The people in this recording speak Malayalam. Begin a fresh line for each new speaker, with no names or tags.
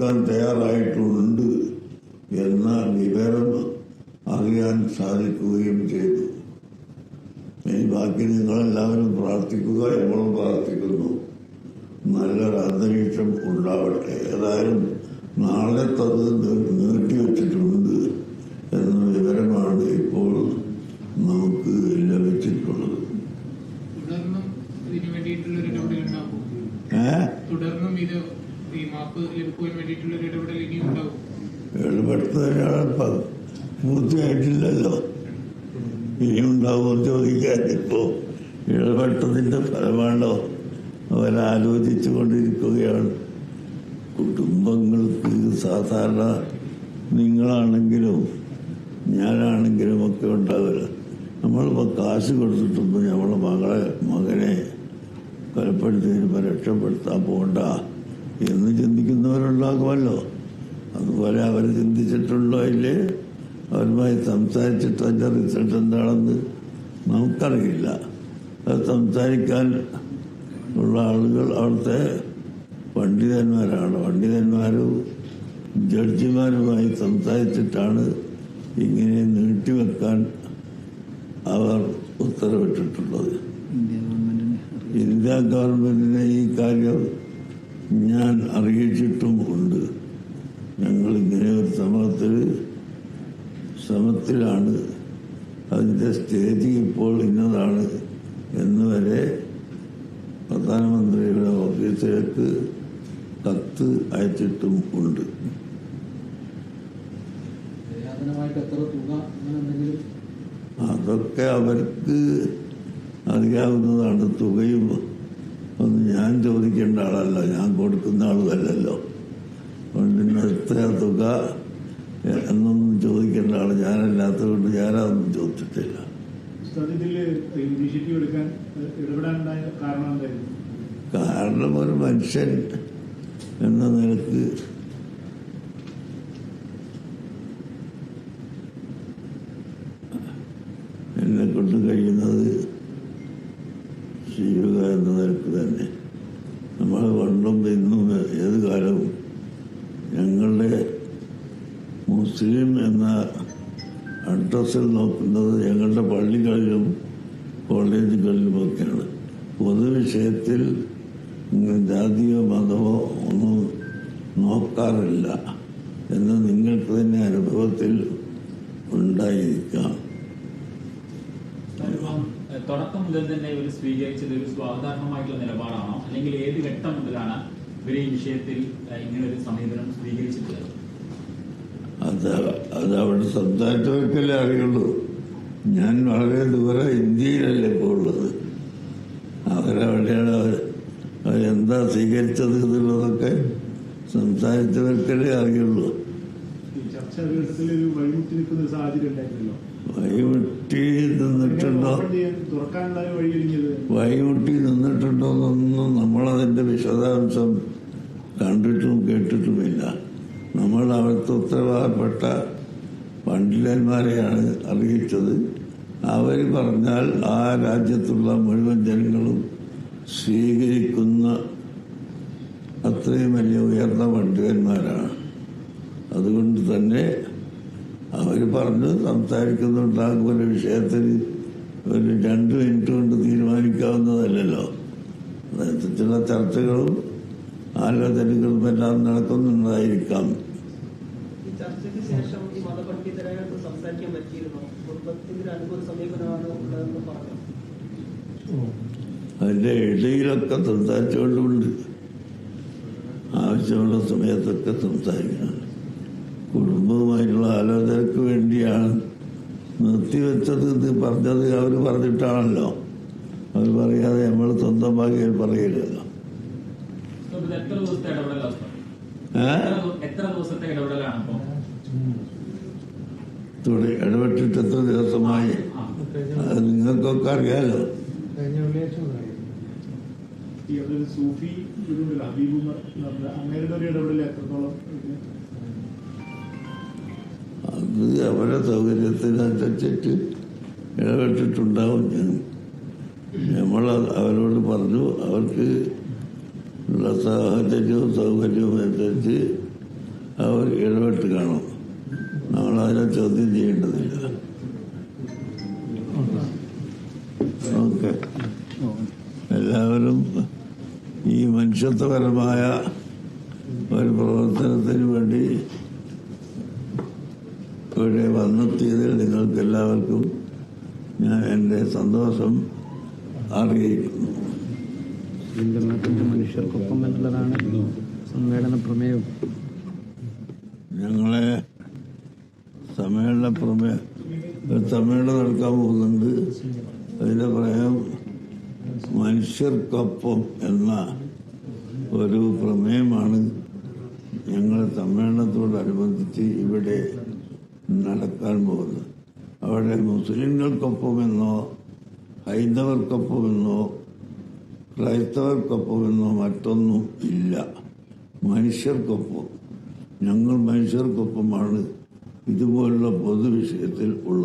കൊടുക്കാൻ തയ്യാറായിട്ടുണ്ട് എന്ന വിവരം അറിയാൻ സാധിക്കുകയും ചെയ്തു. ഇനി ബാക്കി നിങ്ങളെല്ലാവരും പ്രാർത്ഥിക്കുക, നമ്മളും പ്രാർത്ഥിക്കുന്നു. നല്ലൊരു അന്തരീക്ഷം ഉണ്ടാവട്ടെ. ഏതായാലും നാളെ അത് നീട്ടിവെച്ചിട്ടുണ്ട് എന്ന വിവരമാണ് ഇപ്പോൾ നമുക്ക് ലഭിച്ചിട്ടുള്ളത്. ഇടപെടുത്തുന്നതിനാണ് പൂർത്തിയായിട്ടില്ലല്ലോ. ഇനിയുണ്ടാവുമോ ചോദിക്കാൻ. ഇപ്പോൾ ഇടപെട്ടതിൻ്റെ ഫലമാണോ അവരാലോചിച്ചു കൊണ്ടിരിക്കുകയാണ്. കുടുംബങ്ങൾക്ക് സാധാരണ നിങ്ങളാണെങ്കിലും ഞാനാണെങ്കിലും ഒക്കെ ഉണ്ടാവില്ല. നമ്മളിപ്പോൾ കാശ് കൊടുത്തിട്ടൊന്നും നമ്മളെ മകനെ കൊലപ്പെടുത്തിയതിന് രക്ഷപ്പെടുത്താൻ പോകണ്ട എന്ന് ചിന്തിക്കുന്നവരുണ്ടാകുമല്ലോ. അതുപോലെ അവർ ചിന്തിച്ചിട്ടുണ്ടോ ഇല്ലേ? അവരുമായി സംസാരിച്ചിട്ട് അതിൻ്റെ റിസൾട്ട് എന്താണെന്ന് നമുക്കറിയില്ല. അത് സംസാരിക്കാൻ ഉള്ള ആളുകൾ അവിടുത്തെ പണ്ഡിതന്മാരാണ്. പണ്ഡിതന്മാരും ജഡ്ജിമാരുമായി സംസാരിച്ചിട്ടാണ് ഇങ്ങനെ നീട്ടിവെക്കാൻ അവർ ഉത്തരവിട്ടിട്ടുള്ളത്. ഇന്ത്യ ഗവൺമെന്റിനെ ഈ കാര്യം ഞാൻ അറിയിച്ചിട്ടും ഉണ്ട്. ഞങ്ങൾ ഇങ്ങനെ ഒരു ശ്രമത്തിലാണ്. അതിൻ്റെ സ്റ്റേജ് ഇപ്പോൾ ഇന്നതാണ് എന്നുവരെ പ്രധാനമന്ത്രിയുടെ ഓഫീസിലേക്ക് കത്ത് അയച്ചിട്ടും ഉണ്ട്. അതൊക്കെ അവർക്ക് അറിയാവുന്നതാണ്. തുകയും ഒന്നും ഞാൻ ചോദിക്കേണ്ട ആളല്ല, ഞാൻ കൊടുക്കുന്ന ആളുമല്ലല്ലോ. അതുകൊണ്ട് എത്ര തുക എന്നൊന്നും ചോദിക്കേണ്ട ആൾ ഞാനല്ലാത്തതുകൊണ്ട് ഞാനതൊന്നും ചോദിച്ചിട്ടില്ല. കാരണം ഒരു മനുഷ്യൻ എന്ന നിലക്ക് എന്നെ കൊണ്ട് കഴിയുന്നത് ചെയ്യുക എന്ന നിലക്ക് തന്നെ. നമ്മൾ പണ്ടും ഇന്നും ഏത് കാലവും ഞങ്ങളുടെ മുസ്ലിം എന്ന അഡ്രസ്സിൽ നോക്കുന്നത് ഞങ്ങളുടെ പള്ളികളിലും കോളേജുകളിലുമൊക്കെയാണ്. പൊതുവിഷയത്തിൽ ജാതിയോ മതമോ ഒന്നും നോക്കാറില്ല എന്ന് നിങ്ങൾക്ക് തന്നെ അനുഭവത്തിൽ ഉണ്ടായിരിക്കാം.
തുടക്കം മുതൽ തന്നെ ഇവർ സ്വീകരിച്ചത് ഒരു സ്വാഗതാർഹമായിട്ടുള്ള നിലപാടാണോ, അല്ലെങ്കിൽ ഏത് ഘട്ടം മുതലാണ് ഇവർ ഈ വിഷയത്തിൽ ഇങ്ങനെ ഒരു സമീപനം സ്വീകരിച്ചിട്ടുള്ളത്?
അത് അവിടെ സംസാരിച്ചവർക്കല്ലേ അറിയുള്ളൂ. ഞാൻ വളരെ ദൂരെ ഇന്ത്യയിലല്ലേ ഇപ്പോൾ ഉള്ളത്. അവരവിടെയാണ് അവരെന്താ സ്വീകരിച്ചത് എന്നുള്ളതൊക്കെ സംസാരിച്ചവർക്കല്ലേ അറിയുള്ളൂ. വഴിമുട്ടി നിന്നിട്ടുണ്ടോന്നൊന്നും നമ്മളതിൻ്റെ വിശദാംശം കണ്ടിട്ടും കേട്ടിട്ടുമില്ല. നമ്മൾ അവിടുത്തെ ഉത്തരവാദപ്പെട്ട പണ്ഡിതന്മാരെയാണ് അറിയിച്ചത്. അവർ പറഞ്ഞാൽ ആ രാജ്യത്തുള്ള മുഴുവൻ ജനങ്ങളും സ്വീകരിക്കുന്ന അത്രയും വലിയ ഉയർന്ന പണ്ഡിതന്മാരാണ്. അതുകൊണ്ട് തന്നെ അവർ പറഞ്ഞ് സംസാരിക്കുന്നുണ്ടാകും. ഒരു വിഷയത്തിൽ ഒരു 2 മിനിറ്റ് കൊണ്ട് തീരുമാനിക്കാവുന്നതല്ലല്ലോ. ചില ചർച്ചകളും ആലോചനകളും എല്ലാം നടക്കുന്നുണ്ടായിരിക്കാം. അതിൻ്റെ ഇടയിലൊക്കെ സംസാരിച്ചുകൊണ്ടുണ്ട്. ആവശ്യമുള്ള സമയത്തൊക്കെ സംസാരിക്കണം. കുടുംബവുമായിട്ടുള്ള ആലോചനയ്ക്ക് വേണ്ടിയാണ് നിർത്തിവെച്ചത് ഇത് പറഞ്ഞത്. അവർ പറഞ്ഞിട്ടാണല്ലോ. അവർ പറയാതെ നമ്മൾ സ്വന്തം ഭാഗ്യം പറയില്ലല്ലോ. ഇടപെട്ടിട്ട് എത്ര ദിവസമായി അത് നിങ്ങൾക്കൊക്കെ അറിയാലോ. അത് അവരുടെ സൗകര്യത്തിനനുസരിച്ചിട്ട് ഇടപെട്ടിട്ടുണ്ടാവും. നമ്മൾ അവരോട് പറഞ്ഞു അവർക്ക് ഉള്ള സാഹചര്യവും സൗകര്യവും അനുസരിച്ച് ചോദ്യം ചെയ്യേണ്ടതില്ല. ഓക്കെ, എല്ലാവരും ഈ മനുഷ്യത്വപരമായ ഒരു പ്രവർത്തനത്തിന് വേണ്ടി ഇവിടെ വന്നെത്തിയതിൽ നിങ്ങൾക്ക് എല്ലാവർക്കും ഞാൻ എൻ്റെ സന്തോഷം അറിയിക്കുന്നു.
മനുഷ്യർക്കൊപ്പം എന്നുള്ളതാണ് സമ്മേളന പ്രമേയം.
ഞങ്ങളെ സമ്മേളനം നടക്കാൻ പോകുന്നുണ്ട്. അതിൻ്റെ പ്രമേയം മനുഷ്യർക്കൊപ്പം എന്ന ഒരു പ്രമേയമാണ് ഞങ്ങളെ സമ്മേളനത്തോടനുബന്ധിച്ച് ഇവിടെ നടക്കാൻ പോകുന്നത്. അവിടെ മുസ്ലിങ്ങൾക്കൊപ്പമെന്നോ ഹൈന്ദവർക്കൊപ്പമെന്നോ ക്രൈസ്തവർക്കൊപ്പമെന്നോ മറ്റൊന്നും ഇല്ല. മനുഷ്യർക്കൊപ്പം, ഞങ്ങൾ മനുഷ്യർക്കൊപ്പമാണ് ഇതുപോലുള്ള പൊതുവിഷയത്തിൽ ഉള്ളത്.